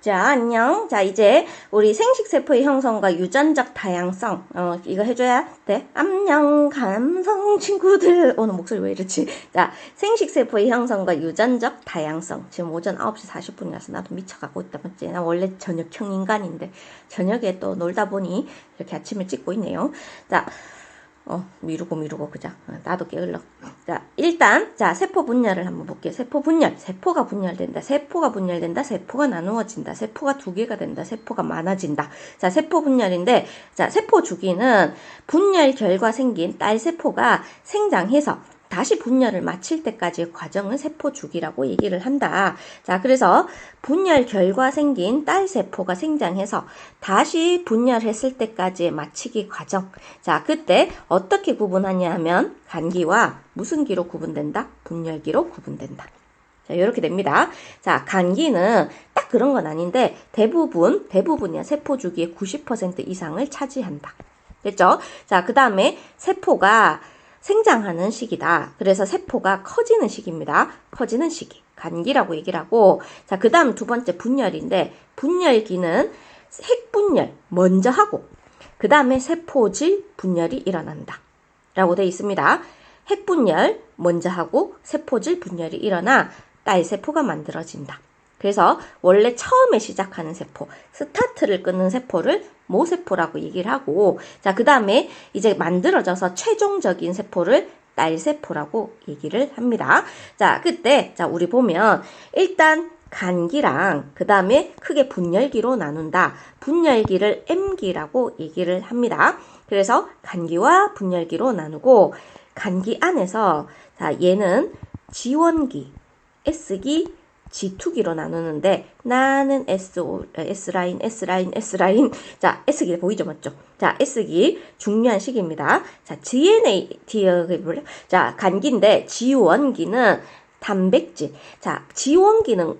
자, 안녕. 자, 이제 우리 생식세포의 형성과 유전적 다양성, 이거 해줘야 돼. 안녕, 감성 친구들. 오늘 목소리 왜 이렇지? 자, 생식세포의 형성과 유전적 다양성. 지금 오전 9시 40분이라서 나도 미쳐가고 있다, 맞지? 나 원래 저녁형 인간인데, 저녁에 또 놀다 보니 이렇게 아침에 찍고 있네요. 자, 미루고, 그자. 나도 게을러. 자, 일단, 자, 세포 분열을 한번 볼게요. 세포 분열. 세포가 분열된다. 세포가 나누어진다. 세포가 두 개가 된다. 세포가 많아진다. 자, 세포 분열인데, 자, 세포 주기는 분열 결과 생긴 딸 세포가 생장해서 다시 분열을 마칠 때까지의 과정을 세포 주기라고 얘기를 한다. 자, 그래서 분열 결과 생긴 딸 세포가 생장해서 다시 분열했을 때까지의 마치기 과정. 자, 그때 어떻게 구분하냐 하면 간기와 무슨 기로 구분된다? 분열기로 구분된다. 자, 이렇게 됩니다. 자, 간기는 딱 그런 건 아닌데 대부분이야. 세포 주기의 90% 이상을 차지한다. 됐죠? 자, 그 다음에 세포가 생장하는 시기다. 그래서 세포가 커지는 시기입니다. 커지는 시기. 간기라고 얘기를 하고, 자, 그 다음 두 번째 분열인데, 분열기는 핵분열 먼저 하고, 그 다음에 세포질 분열이 일어난다. 라고 되어 있습니다. 핵분열 먼저 하고, 세포질 분열이 일어나 딸세포가 만들어진다. 그래서 원래 처음에 시작하는 세포, 스타트를 끊는 세포를 모세포라고 얘기를 하고, 자, 그 다음에 이제 만들어져서 최종적인 세포를 딸세포라고 얘기를 합니다. 자, 그때, 자, 우리 보면, 일단, 간기랑, 그 다음에 크게 분열기로 나눈다. 분열기를 M기라고 얘기를 합니다. 그래서 간기와 분열기로 나누고, 간기 안에서, 자, 얘는 지원기, S기, G2기로 나누는데 나는 S라인. 자, S기 보이죠? 맞죠? 자, S기 중요한 시기입니다. 자, 자, 간기인데 G1기는 단백질. 자, G1기는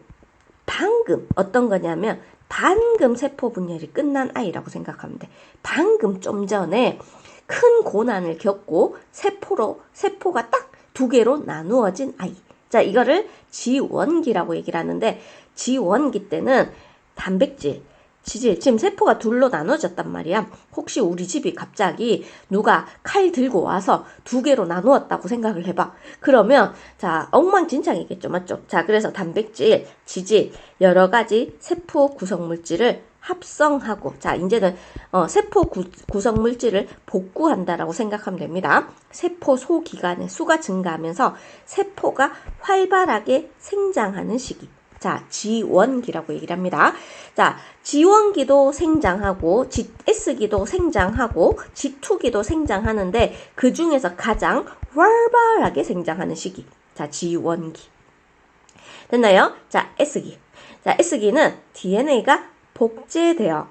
방금 어떤 거냐면 방금 세포 분열이 끝난 아이라고 생각하면 돼. 방금 좀 전에 큰 고난을 겪고 세포가 딱 두 개로 나누어진 아이. 자, 이거를 G1기라고 얘기를 하는데, G1기 때는 단백질, 지질, 지금 세포가 둘로 나눠졌단 말이야. 혹시 우리 집이 갑자기 누가 칼 들고 와서 두 개로 나누었다고 생각을 해봐. 그러면, 자, 엉망진창이겠죠, 맞죠? 자, 그래서 단백질, 지질, 여러 가지 세포 구성물질을 합성하고, 자, 이제는 세포 구성물질을 복구한다라고 생각하면 됩니다. 세포 소기관의 수가 증가하면서 세포가 활발하게 생장하는 시기. 자, G1기라고 얘기를 합니다. 자, G1기도 생장하고, S기도 생장하고, G2기도 생장하는데, 그 중에서 가장 활발하게 생장하는 시기. 자, G1기. 됐나요? 자, S기. 자, S기는 DNA가 복제되어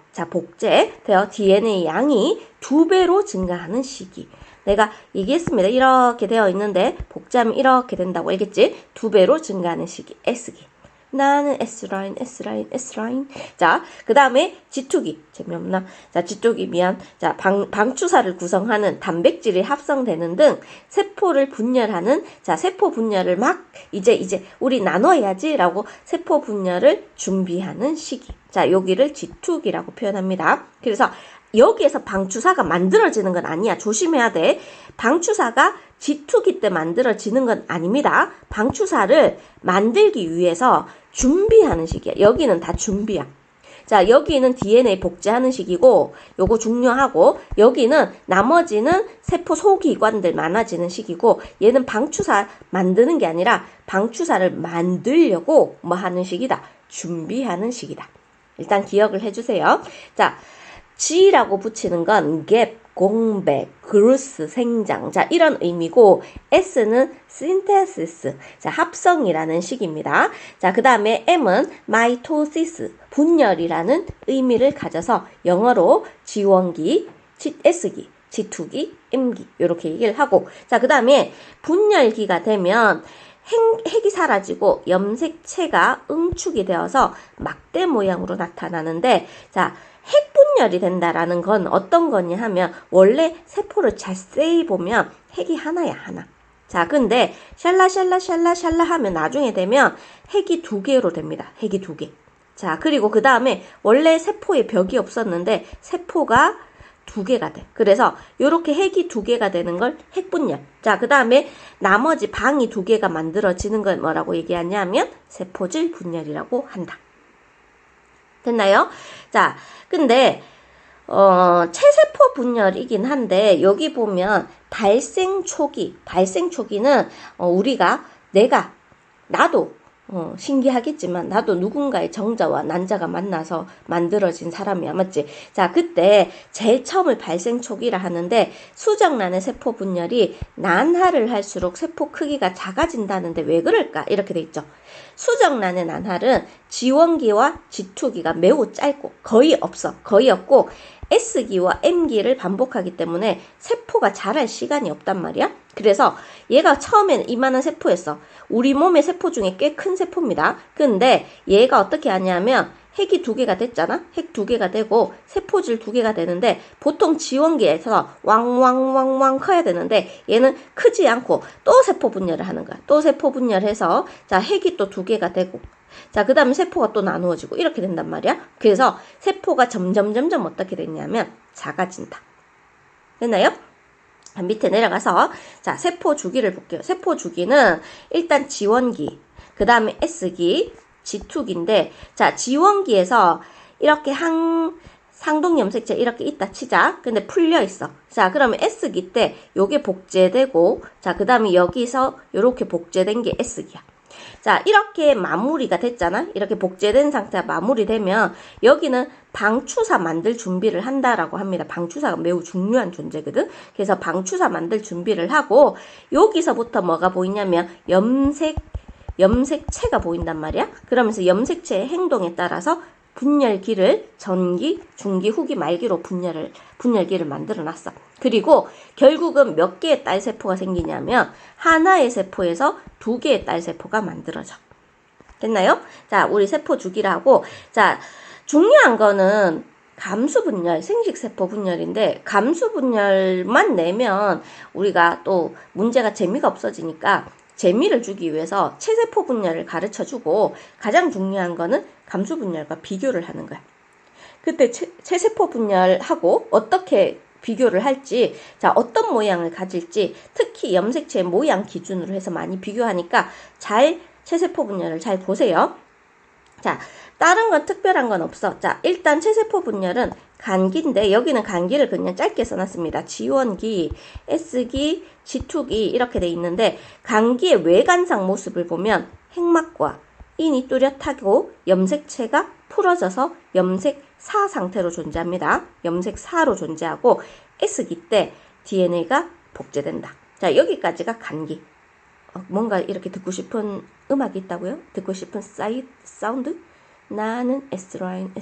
DNA 양이 2배로 증가하는 시기. 내가 얘기했습니다. 이렇게 되어 있는데 복제하면 이렇게 된다고 알겠지? 2배로 증가하는 시기. S기. 나는 S라인. 자, 그 다음에 G2기. 재미없나? 자, G2기 미안. 자, 방추사를 구성하는 단백질이 합성되는 등 세포를 분열하는, 자, 세포 분열을 막 이제 우리 나눠야지 라고 세포 분열을 준비하는 시기. 자, 여기를 G2기라고 표현합니다. 그래서 여기에서 방추사가 만들어지는 건 아니야. 조심해야 돼. 방추사가 G2기 때 만들어지는 건 아닙니다. 방추사를 만들기 위해서 준비하는 시기야. 여기는 다 준비야. 자, 여기는 DNA 복제하는 시기고, 요거 중요하고, 여기는 나머지는 세포 소기관들 많아지는 시기고, 얘는 방추사 만드는 게 아니라 방추사를 만들려고 뭐 하는 시기다? 준비하는 시기다. 일단 기억을 해주세요. 자, G라고 붙이는 건 갭, 공백, 그루스, 생장. 자, 이런 의미고, S는 synthesis, 자, 합성이라는 식입니다. 자, 그 다음에 M은 mitosis, 분열이라는 의미를 가져서 영어로 G1기, S기, G2기, M기, 이렇게 얘기를 하고, 자, 그 다음에 분열기가 되면 핵이 사라지고 염색체가 응축이 되어서 막대 모양으로 나타나는데, 자, 핵분열이 된다라는 건 어떤 거냐 하면, 원래 세포를 자세히 보면 핵이 하나야, 하나. 자, 근데 샬라 하면 나중에 되면 핵이 2개로 됩니다. 핵이 2개. 자, 그리고 그 다음에 원래 세포에 벽이 없었는데 세포가 2개가 돼. 그래서 요렇게 핵이 2개가 되는 걸 핵분열. 자, 그 다음에 나머지 방이 2개가 만들어지는 걸 뭐라고 얘기하냐면 세포질 분열이라고 한다. 됐나요? 자, 근데 체세포 분열이긴 한데 여기 보면 발생 초기는 우리가 나도 신기하겠지만 나도 누군가의 정자와 난자가 만나서 만들어진 사람이야. 맞지? 자, 그때 제일 처음을 발생 초기라 하는데 수정란의 세포 분열이 난하를 할수록 세포 크기가 작아진다는데 왜 그럴까? 이렇게 돼 있죠. 수정란의 난할은 지원기와 지투기가 매우 짧고 거의 없고 S기와 M기를 반복하기 때문에 세포가 자랄 시간이 없단 말이야. 그래서 얘가 처음에는 이만한 세포였어. 우리 몸의 세포 중에 꽤 큰 세포입니다. 근데 얘가 어떻게 하냐면 핵이 2개가 됐잖아. 핵 2개가 되고 세포질 2개가 되는데 보통 지원기에서 왕왕왕왕 커야 되는데 얘는 크지 않고 또 세포 분열을 하는 거야. 또 세포 분열해서 자, 핵이 또 2개가 되고 자, 그 다음에 세포가 또 나누어지고 이렇게 된단 말이야. 그래서 세포가 점점 어떻게 됐냐면 작아진다. 됐나요? 밑에 내려가서 자, 세포 주기를 볼게요. 세포 주기는 일단 지원기, 그 다음에 S기, G2기인데 자, 지원기에서 이렇게 상동 염색체 이렇게 있다 치자. 근데 풀려 있어. 자, 그러면 S기 때 요게 복제되고 자, 그 다음에 여기서 요렇게 복제된 게 S기야. 자, 이렇게 마무리가 됐잖아. 이렇게 복제된 상태가 마무리되면 여기는 방추사 만들 준비를 한다라고 합니다. 방추사가 매우 중요한 존재거든. 그래서 방추사 만들 준비를 하고 여기서부터 뭐가 보이냐면 염색체가 보인단 말이야. 그러면서 염색체의 행동에 따라서 분열기를 전기, 중기, 후기, 말기로 분열기를 만들어 놨어. 그리고 결국은 몇 개의 딸세포가 생기냐면 하나의 세포에서 2개의 딸세포가 만들어져. 됐나요? 자, 우리 세포 주기라고. 자, 중요한 거는 감수분열, 생식세포 분열인데 감수분열만 내면 우리가 또 문제가 재미가 없어지니까 재미를 주기 위해서 체세포 분열을 가르쳐주고 가장 중요한 거는 감수분열과 비교를 하는 거야. 그때 체세포 분열하고 어떻게 비교를 할지, 자, 어떤 모양을 가질지, 특히 염색체의 모양 기준으로 해서 많이 비교하니까 체세포 분열을 잘 보세요. 자, 다른 건 특별한 건 없어. 자, 일단 체세포 분열은 간기인데 여기는 간기를 그냥 짧게 써놨습니다. G1기, S기, G2기 이렇게 돼 있는데 간기의 외관상 모습을 보면 핵막과 인이 뚜렷하고 염색체가 풀어져서 염색사 상태로 존재합니다. 염색사로 존재하고 S기 때 DNA가 복제된다. 자, 여기까지가 간기. 뭔가 이렇게 듣고 싶은 음악이 있다고요? 듣고 싶은 사운드? 나는 S라인,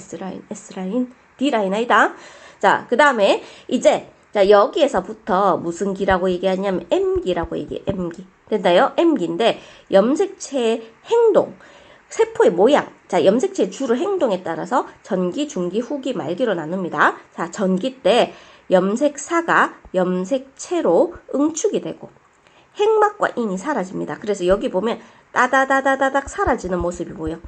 D라인 아니다. 자, 그 다음에 이제 자, 여기에서부터 무슨 기라고 얘기하냐면 M기라고 얘기해. M기. 됐나요? M기인데 염색체의 행동, 세포의 모양. 자, 염색체의 주로 행동에 따라서 전기, 중기, 후기, 말기로 나눕니다. 자, 전기 때 염색사가 염색체로 응축이 되고 핵막과 인이 사라집니다. 그래서 여기 보면 따다다다다닥 사라지는 모습이 보여.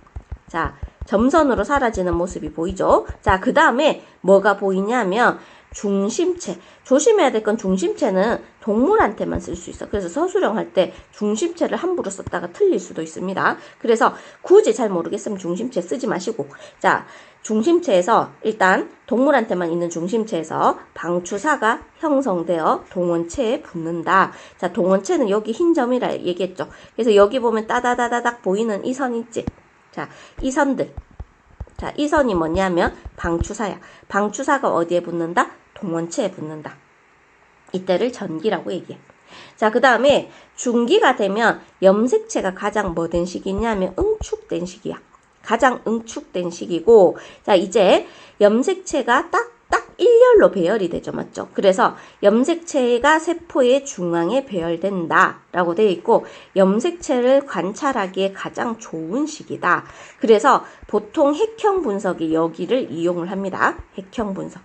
자, 점선으로 사라지는 모습이 보이죠? 자, 그 다음에 뭐가 보이냐면 중심체. 조심해야 될 건 중심체는 동물한테만 쓸 수 있어. 그래서 서술형 할 때 중심체를 함부로 썼다가 틀릴 수도 있습니다. 그래서 굳이 잘 모르겠으면 중심체 쓰지 마시고. 자, 중심체에서 일단 동물한테만 있는 중심체에서 방추사가 형성되어 동원체에 붙는다. 자, 동원체는 여기 흰 점이라 얘기했죠. 그래서 여기 보면 따다다다닥 보이는 이 선 있지? 자, 이 선들. 자, 이 선이 뭐냐면 방추사야. 방추사가 어디에 붙는다? 동원체에 붙는다. 이때를 전기라고 얘기해. 자, 그 다음에 중기가 되면 염색체가 가장 뭐 된 시기냐면 응축된 시기야. 가장 응축된 시기고, 자, 이제 염색체가 딱 일렬로 배열이 되죠. 맞죠? 그래서 염색체가 세포의 중앙에 배열된다 라고 되어 있고 염색체를 관찰하기에 가장 좋은 시기다. 그래서 보통 핵형 분석이 여기를 이용을 합니다. 핵형 분석.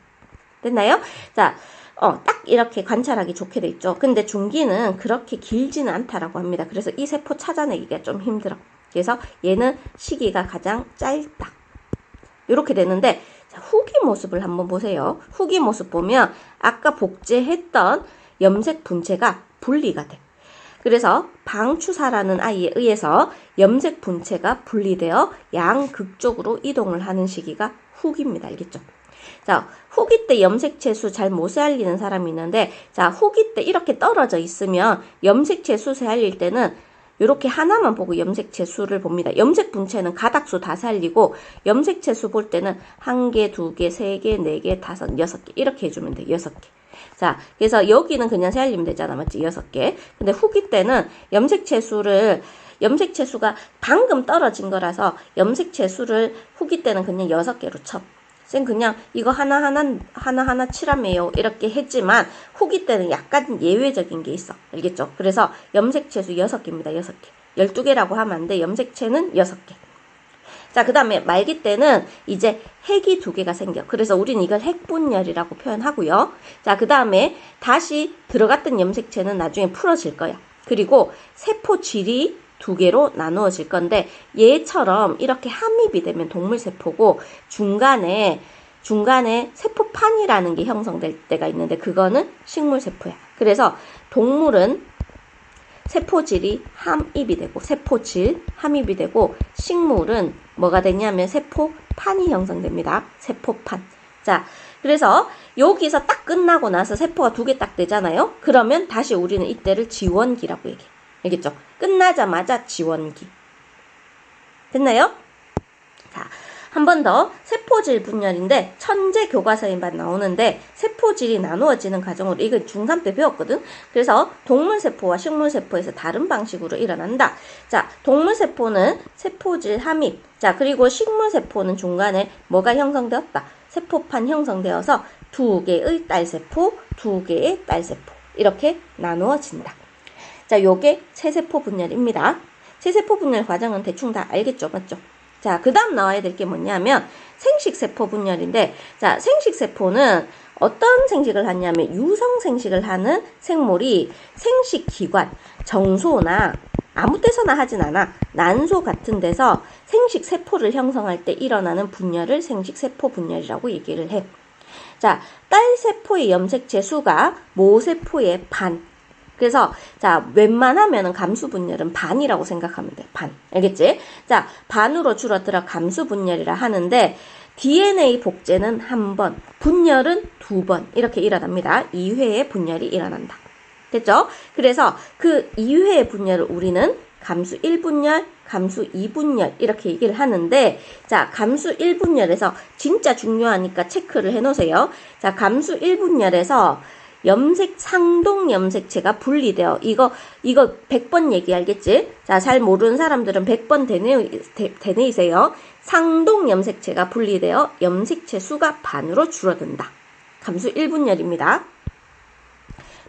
됐나요? 자, 딱 이렇게 관찰하기 좋게 돼 있죠. 근데 중기는 그렇게 길지는 않다라고 합니다. 그래서 이 세포 찾아내기가 좀 힘들어. 그래서 얘는 시기가 가장 짧다. 이렇게 되는데, 자, 후기 모습을 한번 보세요. 후기 모습 보면 아까 복제했던 염색 분체가 분리가 돼. 그래서 방추사라는 아이에 의해서 염색 분체가 분리되어 양극적으로 이동을 하는 시기가 후기입니다. 알겠죠? 자, 후기 때 염색체 수 잘 못 세알리는 사람이 있는데, 자, 후기 때 이렇게 떨어져 있으면 염색체 수 세알릴 때는 이렇게 하나만 보고 염색체 수를 봅니다. 염색 분체는 가닥수 다 살리고 염색체 수 볼 때는 1개, 2개, 3개, 4개, 5, 6개 이렇게 해주면 돼요. 6개. 자, 그래서 여기는 그냥 세알리면 되잖아. 맞지? 6개. 근데 후기 때는 염색체 수가 방금 떨어진 거라서 염색체 수를 후기 때는 그냥 6개로 쳐. 쌤 그냥 이거 하나하나 칠하매요 이렇게 했지만 후기 때는 약간 예외적인 게 있어. 알겠죠? 그래서 염색체수 6개입니다. 6개. 12개라고 하면 안 돼. 염색체는 6개. 자, 그 다음에 말기 때는 이제 핵이 2개가 생겨. 그래서 우리는 이걸 핵분열이라고 표현하고요. 자, 그 다음에 다시 들어갔던 염색체는 나중에 풀어질 거야. 그리고 세포질이 2개로 나누어질 건데 얘처럼 이렇게 함입이 되면 동물세포고 중간에 세포판이라는 게 형성될 때가 있는데 그거는 식물세포야. 그래서 동물은 세포질이 함입이 되고 함입이 되고 식물은 뭐가 되냐면 세포판이 형성됩니다. 세포판. 자, 그래서 여기서 딱 끝나고 나서 세포가 2개 딱 되잖아요. 그러면 다시 우리는 이때를 지원기라고 얘기해. 알겠죠? 끝나자마자 지원기. 됐나요? 자, 한 번 더 세포질 분열인데 천재 교과서에만 나오는데 세포질이 나누어지는 과정으로 이건 중3 때 배웠거든. 그래서 동물세포와 식물세포에서 다른 방식으로 일어난다. 자, 동물세포는 세포질 함입. 자, 그리고 식물세포는 중간에 뭐가 형성되었다? 세포판 형성되어서 2개의 딸세포, 2개의 딸세포 이렇게 나누어진다. 자, 요게 체세포 분열입니다. 체세포 분열 과정은 대충 다 알겠죠? 맞죠? 자, 그 다음 나와야 될 게 뭐냐면 생식세포 분열인데, 자, 생식세포는 어떤 생식을 하냐면 유성 생식을 하는 생물이 생식기관, 정소나 아무 데서나 하진 않아. 난소 같은 데서 생식세포를 형성할 때 일어나는 분열을 생식세포 분열이라고 얘기를 해. 자, 딸세포의 염색체 수가 모세포의 반. 그래서 자, 웬만하면은 감수분열은 반이라고 생각하면 돼. 반. 알겠지? 자, 반으로 줄어들어 감수분열이라 하는데 DNA 복제는 1번, 분열은 2번 이렇게 일어납니다. 2회의 분열이 일어난다. 됐죠? 그래서 그 2회의 분열을 우리는 감수 1분열, 감수 2분열 이렇게 얘기를 하는데, 자, 감수 1분열에서 진짜 중요하니까 체크를 해놓으세요. 자, 감수 1분열에서 상동 염색체가 분리되어, 이거 100번 얘기 알겠지? 자, 잘 모르는 사람들은 100번 되뇌이세요. 상동 염색체가 분리되어 염색체 수가 반으로 줄어든다. 감수 1분열입니다.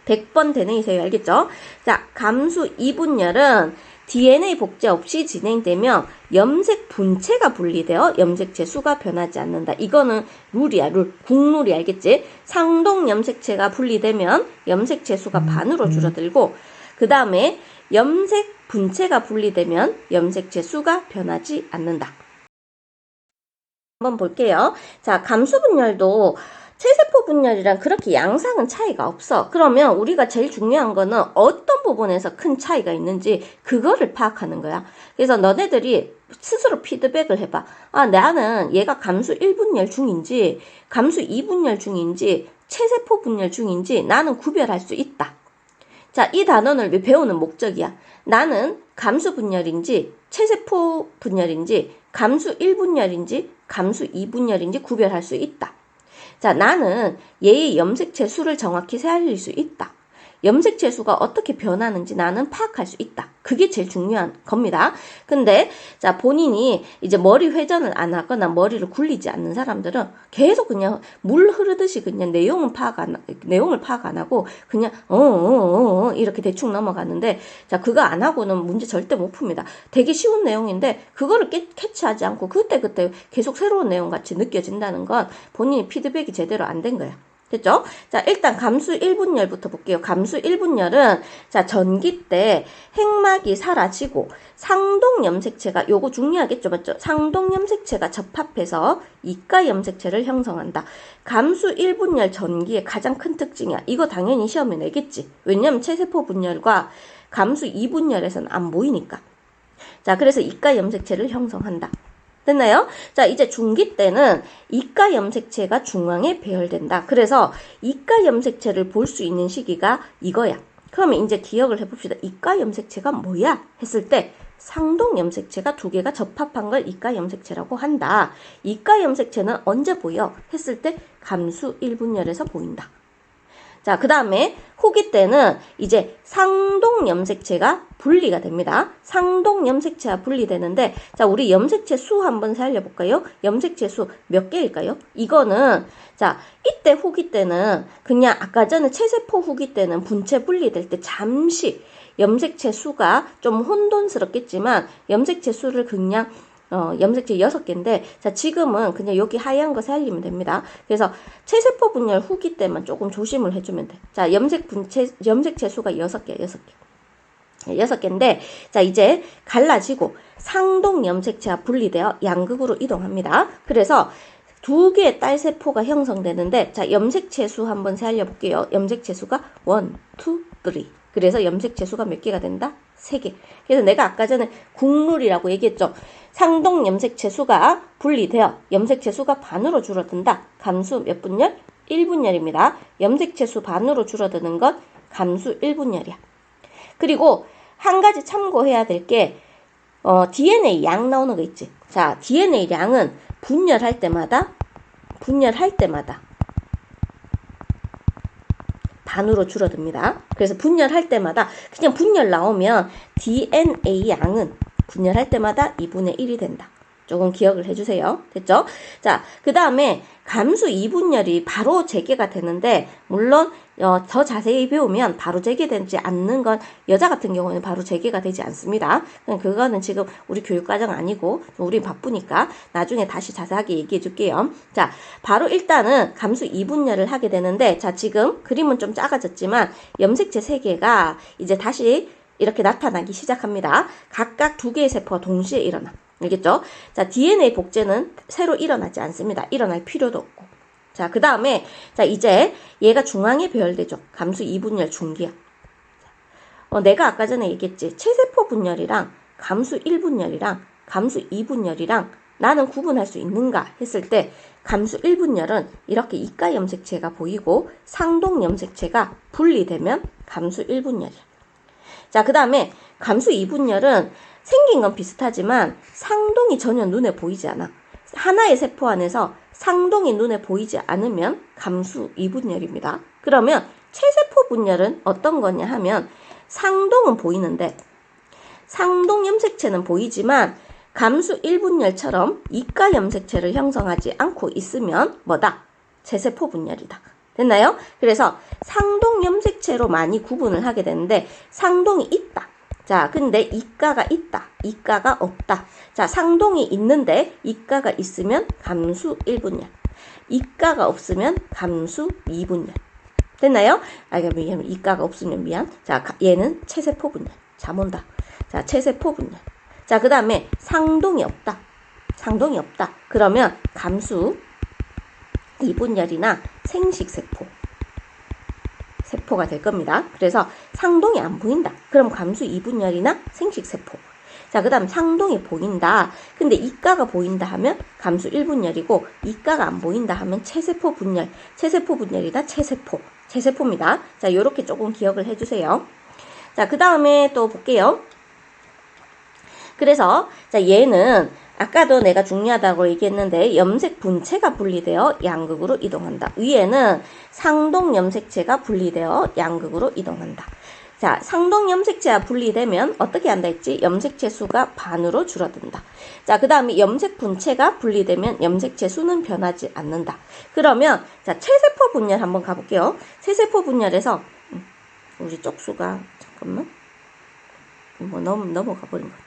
100번 되뇌이세요. 알겠죠? 자, 감수 2분열은 DNA 복제 없이 진행되며 염색 분체가 분리되어 염색체 수가 변하지 않는다. 이거는 룰이야, 룰. 국룰이 알겠지? 상동 염색체가 분리되면 염색체 수가 반으로 줄어들고, 그 다음에 염색 분체가 분리되면 염색체 수가 변하지 않는다. 한번 볼게요. 자, 감수 분열도 체세포 분열이랑 그렇게 양상은 차이가 없어. 그러면 우리가 제일 중요한 거는 어떤 부분에서 큰 차이가 있는지 그거를 파악하는 거야. 그래서 너네들이 스스로 피드백을 해봐. 아, 나는 얘가 감수 1분열 중인지 감수 2분열 중인지 체세포 분열 중인지 나는 구별할 수 있다. 자, 이 단원을 왜 배우는 목적이야. 나는 감수 분열인지 체세포 분열인지 감수 1분열인지 감수 2분열인지 구별할 수 있다. 자, 나는 얘의 염색체 수를 정확히 세알릴 수 있다. 염색체 수가 어떻게 변하는지 나는 파악할 수 있다. 그게 제일 중요한 겁니다. 근데 자, 본인이 이제 머리 회전을 안 하거나 머리를 굴리지 않는 사람들은 계속 그냥 물 흐르듯이 그냥 내용을 파악 안 하고 그냥 이렇게 대충 넘어가는데, 자, 그거 안 하고는 문제 절대 못 풉니다. 되게 쉬운 내용인데 그거를 캐치하지 않고 그때 계속 새로운 내용 같이 느껴진다는 건 본인이 피드백이 제대로 안 된 거야. 됐죠? 자, 일단 감수 1분열부터 볼게요. 감수 1분열은 자, 전기 때 핵막이 사라지고 상동 염색체가 요거 중요하겠죠, 맞죠? 상동 염색체가 접합해서 이가 염색체를 형성한다. 감수 1분열 전기의 가장 큰 특징이야. 이거 당연히 시험에 내겠지. 왜냐면 체세포 분열과 감수 2분열에서는 안 보이니까. 자, 그래서 이가 염색체를 형성한다. 됐나요? 자, 이제 중기 때는 이가 염색체가 중앙에 배열된다. 그래서 이가 염색체를 볼 수 있는 시기가 이거야. 그러면 이제 기억을 해봅시다. 이가 염색체가 뭐야? 했을 때 상동 염색체가 두 개가 접합한 걸 이가 염색체라고 한다. 이가 염색체는 언제 보여? 했을 때 감수 1분열에서 보인다. 자, 그 다음에 후기 때는 이제 상동 염색체가 분리가 됩니다. 상동 염색체가 분리되는데, 자, 우리 염색체 수 한번 살려볼까요? 염색체 수 몇 개일까요? 이거는, 자, 이때 후기 때는 그냥 아까 전에 체세포 후기 때는 분체 분리될 때 잠시 염색체 수가 좀 혼돈스럽겠지만, 염색체 수를 그냥 염색체 6개인데, 자, 지금은 그냥 여기 하얀 거 살리면 됩니다. 그래서 체세포 분열 후기 때만 조금 조심을 해주면 돼. 자, 염색체 수가 6개, 6개. 6개인데, 자, 이제 갈라지고 상동 염색체와 분리되어 양극으로 이동합니다. 그래서 두 개의 딸세포가 형성되는데, 자, 염색체 수 한번 살려볼게요. 염색체 수가 1, 2, 3. 그래서 염색체 수가 몇 개가 된다? 3개. 그래서 내가 아까 전에 국룰이라고 얘기했죠. 상동 염색체 수가 분리되어 염색체 수가 반으로 줄어든다. 감수 몇 분열? 1분열입니다. 염색체 수 반으로 줄어드는 것 감수 1분열이야. 그리고 한 가지 참고해야 될 게 DNA 양 나오는 거 있지. 자, DNA 양은 분열할 때마다 반으로 줄어듭니다. 그래서 분열할 때마다 그냥 분열 나오면 DNA 양은 분열할 때마다 2분의 1이 된다. 조금 기억을 해주세요. 됐죠? 자, 그 다음에 감수 2분열이 바로 재개가 되는데, 물론 더 자세히 배우면 바로 재개되지 않는 건 여자 같은 경우는 바로 재개가 되지 않습니다. 그거는 지금 우리 교육과정 아니고 우리 바쁘니까 나중에 다시 자세하게 얘기해 줄게요. 자, 바로 일단은 감수 2분열을 하게 되는데, 자, 지금 그림은 좀 작아졌지만 염색체 3개가 이제 다시 이렇게 나타나기 시작합니다. 각각 2개의 세포가 동시에 일어나. 알겠죠? 자, DNA 복제는 새로 일어나지 않습니다. 일어날 필요도 없고. 자, 그 다음에, 자, 이제 얘가 중앙에 배열되죠. 감수 2분열 중기야. 내가 아까 전에 얘기했지. 체세포 분열이랑 감수 1분열이랑 감수 2분열이랑 나는 구분할 수 있는가 했을 때, 감수 1분열은 이렇게 이가 염색체가 보이고 상동 염색체가 분리되면 감수 1분열이야. 자, 그 다음에 감수 2분열은 생긴 건 비슷하지만 상동이 전혀 눈에 보이지 않아. 하나의 세포 안에서 상동이 눈에 보이지 않으면 감수 2분열입니다. 그러면 체세포 분열은 어떤 거냐 하면 상동은 보이는데 상동 염색체는 보이지만 감수 1분열처럼 이가 염색체를 형성하지 않고 있으면 뭐다? 체세포 분열이다. 됐나요? 그래서 상동 염색체로 많이 구분을 하게 되는데 상동이 있다. 자, 근데 이가가 있다. 이가가 없다. 자, 상동이 있는데 이가가 있으면 감수 1분열. 이가가 없으면 감수 2분열. 됐나요? 왜냐면 이가가 없으면 미안. 자, 얘는 체세포 분열. 잠 온다. 자, 체세포 분열. 자, 그 다음에 상동이 없다. 상동이 없다. 그러면 감수 2분열이나 생식세포가 될 겁니다. 그래서 상동이 안 보인다. 그럼 감수 2분열이나 생식세포. 자, 그 다음 상동이 보인다. 근데 이가가 보인다 하면 감수 1분열이고 이가가 안 보인다 하면 체세포 분열. 체세포 분열이다. 체세포입니다. 자, 요렇게 조금 기억을 해주세요. 자, 그 다음에 또 볼게요. 그래서 자, 얘는 아까도 내가 중요하다고 얘기했는데 염색 분체가 분리되어 양극으로 이동한다. 위에는 상동 염색체가 분리되어 양극으로 이동한다. 자, 상동 염색체가 분리되면 어떻게 한다 했지? 염색체 수가 반으로 줄어든다. 자, 그 다음에 염색 분체가 분리되면 염색체 수는 변하지 않는다. 그러면 자, 체세포 분열 한번 가볼게요. 체세포 분열에서 우리 쪽수가 잠깐만 넘어가 버린 것 같다.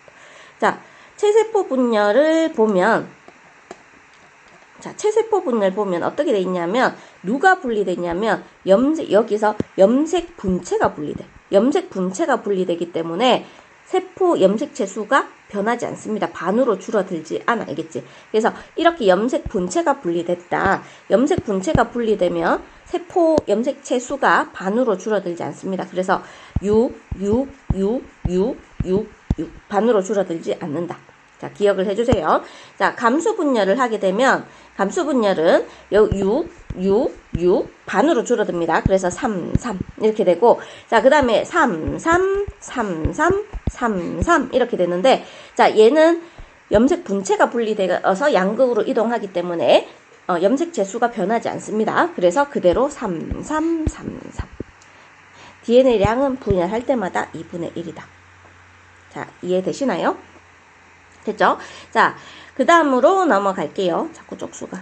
자, 체세포 분열을 보면 자, 체세포 분열 보면 어떻게 돼 있냐면 누가 분리돼 있냐면 여기서 염색 분체가 분리돼. 염색 분체가 분리되기 때문에 세포 염색체 수가 변하지 않습니다. 반으로 줄어들지 않아. 알겠지? 그래서 이렇게 염색 분체가 분리됐다. 염색 분체가 분리되면 세포 염색체 수가 반으로 줄어들지 않습니다. 그래서 6 반으로 줄어들지 않는다. 자, 기억을 해주세요. 자, 감수 분열을 하게 되면 감수 분열은 6 반으로 줄어듭니다. 그래서 3 이렇게 되고, 자, 그 다음에 3 이렇게 되는데, 자, 얘는 염색 분체가 분리되어서 양극으로 이동하기 때문에 염색체 수가 변하지 않습니다. 그래서 그대로 3 DNA량은 분열할 때마다 2분의 1이다. 자, 이해되시나요? 됐죠? 자, 그 다음으로 넘어갈게요. 자꾸 쪽수가.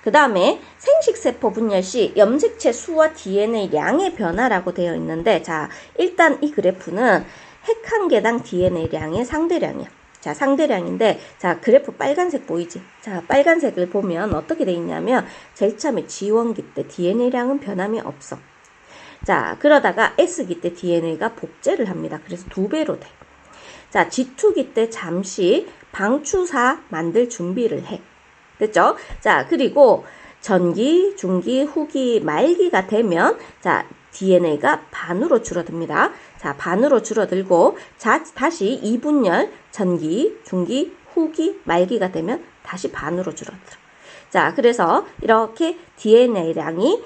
그 다음에 생식세포 분열 시 염색체 수와 DNA량의 변화라고 되어 있는데, 자, 일단 이 그래프는 핵 한 개당 DNA량의 상대량이야. 자, 상대량인데, 자, 그래프 빨간색 보이지? 자, 빨간색을 보면 어떻게 돼 있냐면, 제일 처음에 G1기 때 DNA량은 변함이 없어. 자, 그러다가 S기 때 DNA가 복제를 합니다. 그래서 2배로 돼. 자, G2기 때 잠시 방추사 만들 준비를 해. 됐죠? 자, 그리고 전기, 중기, 후기, 말기가 되면, 자, DNA가 반으로 줄어듭니다. 자, 반으로 줄어들고, 자, 다시 2분열, 전기, 중기, 후기, 말기가 되면 다시 반으로 줄어들어. 자, 그래서 이렇게 DNA량이,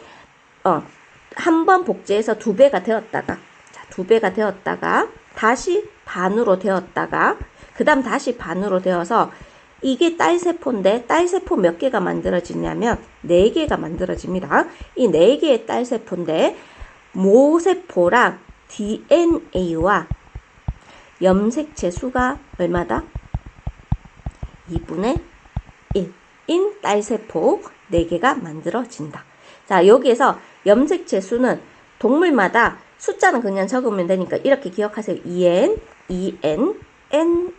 한 번 복제해서 2배가 되었다가, 자, 2배가 되었다가, 다시 반으로 되었다가, 그 다음 다시 반으로 되어서, 이게 딸세포인데, 딸세포 몇 개가 만들어지냐면 4개가 만들어집니다. 이 4개의 딸세포인데, 모세포랑 DNA와 염색체 수가 얼마다? 2분의 1인 딸세포 4개가 만들어진다. 자, 여기에서 염색체 수는 동물마다 숫자는 그냥 적으면 되니까 이렇게 기억하세요. EN, N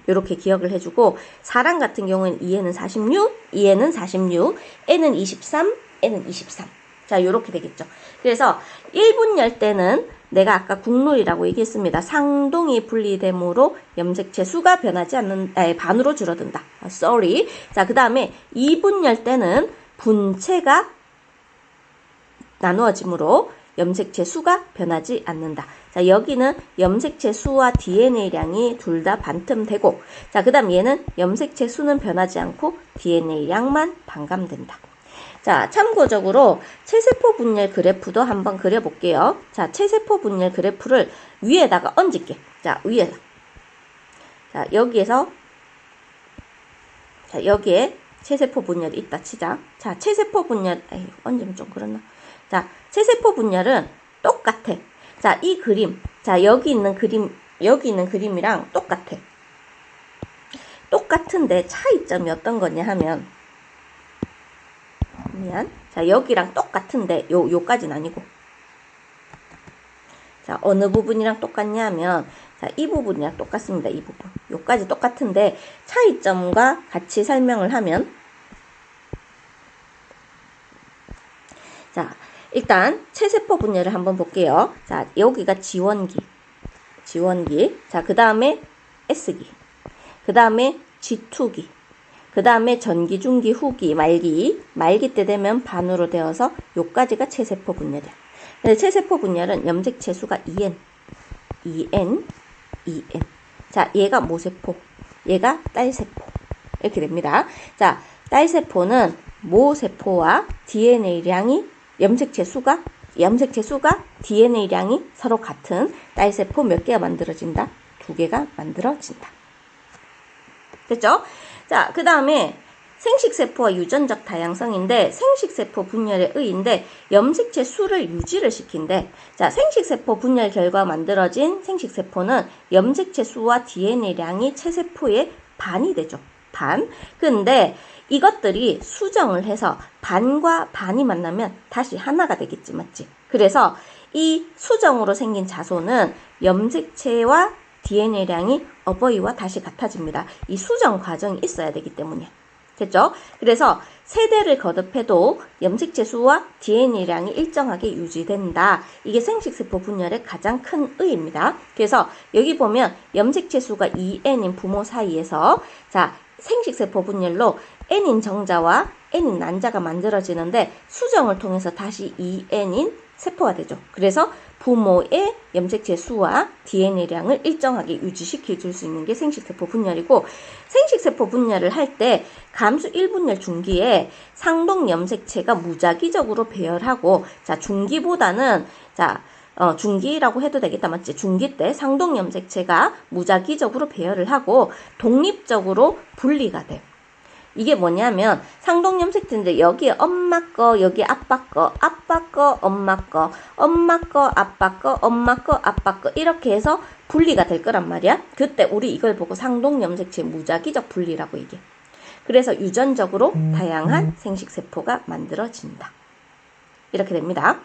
이렇게 기억을 해주고, 사람 같은 경우는 EN은 46, EN은 46, N은 23, N은 23. 자, 요렇게 되겠죠. 그래서 1분열 때는 내가 아까 국룰이라고 얘기했습니다. 상동이 분리됨으로 염색체 수가 변하지 않는, 반으로 줄어든다. sorry. 자, 그 다음에 2분열 때는 분체가 나누어지므로 염색체 수가 변하지 않는다. 자, 여기는 염색체 수와 DNA량이 둘 다 반틈되고, 자, 그 다음 얘는 염색체 수는 변하지 않고 DNA량만 반감된다. 자, 참고적으로 체세포 분열 그래프도 한번 그려볼게요. 자, 체세포 분열 그래프를 위에다가 얹을게. 자, 위에다. 자, 여기에서, 자, 여기에 체세포 분열이 있다 치자. 자, 체세포 분열, 얹으면 좀 그렇나? 자, 체세포 분열은 똑같아. 자, 이 그림. 자, 여기 있는 그림이랑 똑같아. 똑같은데 차이점이 어떤 거냐 하면, 자, 여기랑 똑같은데, 요까지는 아니고. 자, 어느 부분이랑 똑같냐 하면, 자, 이 부분이랑 똑같습니다. 이 부분. 요까지 똑같은데, 차이점과 같이 설명을 하면, 자, 일단 체세포 분열을 한번 볼게요. 자, 여기가 G1기. 자, 그 다음에 S기. 그 다음에 G2기. 그 다음에 전기, 중기, 후기, 말기 때 되면 반으로 되어서 요까지가 체세포 분열이야. 근데 체세포 분열은 염색체 수가 EN. 자, 얘가 모세포, 얘가 딸세포. 이렇게 됩니다. 자, 딸세포는 모세포와 DNA량이 염색체 수가 DNA량이 서로 같은 딸세포 몇 개가 만들어진다? 2개가 만들어진다. 됐죠? 자, 그 다음에 생식세포와 유전적 다양성인데, 생식세포 분열의 의의인데 염색체 수를 유지를 시킨대. 자, 생식세포 분열 결과 만들어진 생식세포는 염색체 수와 DNA량이 체세포의 반이 되죠. 반. 근데 이것들이 수정을 해서 반과 반이 만나면 다시 하나가 되겠지, 맞지? 그래서 이 수정으로 생긴 자손은 염색체와 DNA량이 어버이와 다시 같아집니다. 이 수정 과정이 있어야 되기 때문에. 됐죠? 그래서 세대를 거듭해도 염색체 수와 DNA량이 일정하게 유지된다. 이게 생식세포 분열의 가장 큰 의의입니다. 그래서 여기 보면 염색체 수가 2N인 부모 사이에서 자 생식세포 분열로 N인 정자와 N인 난자가 만들어지는데 수정을 통해서 다시 2N인 세포가 되죠. 그래서 부모의 염색체 수와 DNA량을 일정하게 유지시켜 줄 수 있는 게 생식세포 분열이고, 생식세포 분열을 할 때 감수 1분열 중기에 상동 염색체가 무작위적으로 배열하고, 자 중기보다는 중기라고 해도 되겠다, 맞지? 중기 때 상동 염색체가 무작위적으로 배열을 하고 독립적으로 분리가 돼. 이게 뭐냐면 상동 염색체인데 여기에 엄마 거, 여기 아빠 거, 아빠 거, 엄마 거, 엄마 거, 아빠 거, 엄마 거, 아빠 거 이렇게 해서 분리가 될 거란 말이야. 그때 우리 이걸 보고 상동 염색체 무작위적 분리라고 얘기해. 그래서 유전적으로 다양한 생식세포가 만들어진다. 이렇게 됩니다.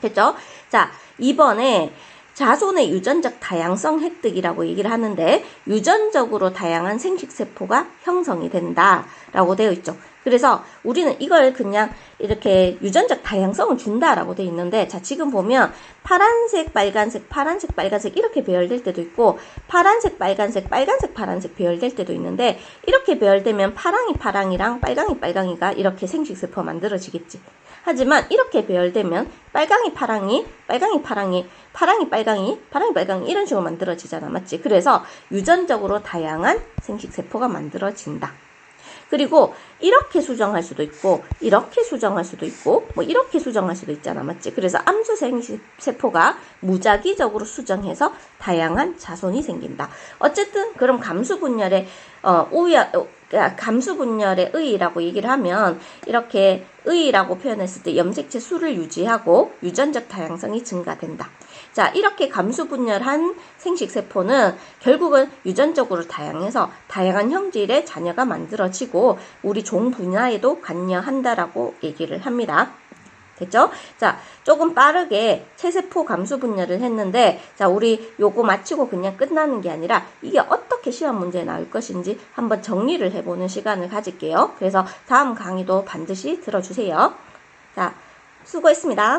됐죠? 자, 이번에 자손의 유전적 다양성 획득이라고 얘기를 하는데 유전적으로 다양한 생식세포가 형성이 된다라고 되어 있죠. 그래서 우리는 이걸 그냥 이렇게 유전적 다양성을 준다라고 되어 있는데, 자 지금 보면 파란색, 빨간색, 파란색, 빨간색 이렇게 배열될 때도 있고 파란색, 빨간색, 빨간색, 파란색 배열될 때도 있는데, 이렇게 배열되면 파랑이 파랑이랑 빨강이 빨강이가 이렇게 생식세포가 만들어지겠지. 하지만 이렇게 배열되면 빨강이 파랑이, 빨강이 파랑이, 파랑이 빨강이, 파랑이 빨강이 이런 식으로 만들어지잖아, 맞지? 그래서 유전적으로 다양한 생식세포가 만들어진다. 그리고 이렇게 수정할 수도 있고 이렇게 수정할 수도 있고 뭐 이렇게 수정할 수도 있잖아, 맞지? 그래서 암수 생식세포가 무작위적으로 수정해서 다양한 자손이 생긴다. 어쨌든 그럼 감수분열의 감수분열의 의의라고 얘기를 하면 이렇게 의의라고 표현했을 때 염색체 수를 유지하고 유전적 다양성이 증가된다. 자, 이렇게 감수분열한 생식세포는 결국은 유전적으로 다양해서 다양한 형질의 자녀가 만들어지고 우리 종 분야에도 관여한다라고 얘기를 합니다. 됐죠? 자, 조금 빠르게 체세포 감수분열을 했는데, 자, 우리 요거 마치고 그냥 끝나는 게 아니라 이게 어떻게 시험 문제에 나올 것인지 한번 정리를 해보는 시간을 가질게요. 그래서 다음 강의도 반드시 들어주세요. 자, 수고했습니다.